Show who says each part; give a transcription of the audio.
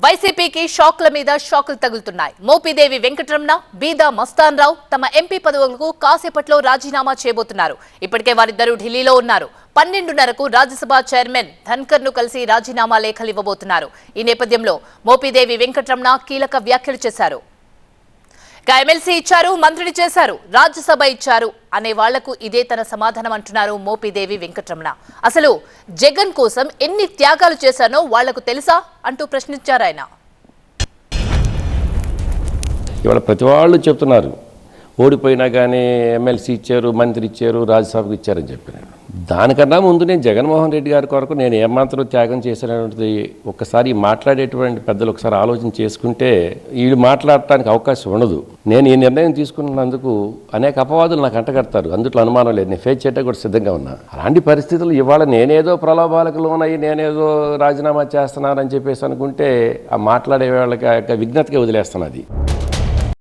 Speaker 1: వైసీపీకి షాక్ల మీద షాకులు తగులుతున్నాయి. మోపిదేవి వెంకటరమణ, బీదా మస్తాన్ రావు తమ ఎంపీ పదవులకు కాసేపట్లో రాజీనామా చేయబోతున్నారు. ఇప్పటికే వారిద్దరూ ఢిల్లీలో ఉన్నారు. 12:30కు రాజ్యసభ చైర్మన్ ధన్కర్ ను కలిసి రాజీనామా లేఖలు ఇవ్వబోతున్నారు. ఈ నేపథ్యంలో మోపిదేవి వెంకటరమణ కీలక వ్యాఖ్యలు చేశారు. ఎమ్మెల్సీ ఇచ్చారు, మంత్రిని చేశారు, రాజ్యసభ ఇచ్చారు అనే వాళ్లకు ఇదే తన సమాధానం అంటున్నారు మోపిదేవి వెంకటరమణ. అసలు జగన్ కోసం ఎన్ని త్యాగాలు చేశానో వాళ్లకు తెలుసా అంటూ ప్రశ్నించారు ఆయన.
Speaker 2: ఇవాళ ప్రతి వాళ్ళు చెప్తున్నారు ఓడిపోయినా కానీ ఎమ్మెల్సీ ఇచ్చారు, మంత్రి ఇచ్చారు, రాజ్యసభకు ఇచ్చారని చెప్పినారు. దానికన్నా ముందు నేను జగన్మోహన్ రెడ్డి గారి కొరకు నేను ఏమాత్రం త్యాగం చేసినటువంటిది ఒక్కసారి మాట్లాడేటువంటి పెద్దలు ఒకసారి ఆలోచన చేసుకుంటే వీళ్ళు మాట్లాడటానికి అవకాశం ఉండదు. నేను ఈ నిర్ణయం తీసుకున్నందుకు అనేక అపవాదులు నాకు అంటగడతారు, అందులో అనుమానం లేదు. నేను ఫేస్ చేయడానికి కూడా సిద్ధంగా ఉన్నా. అలాంటి పరిస్థితులు ఇవాళ నేనేదో ప్రలోభాలకు లోనయ్యి నేనేదో రాజీనామా చేస్తున్నానని చెప్పేసి అనుకుంటే ఆ మాట్లాడే వాళ్ళకి విజ్ఞతగా వదిలేస్తున్నది.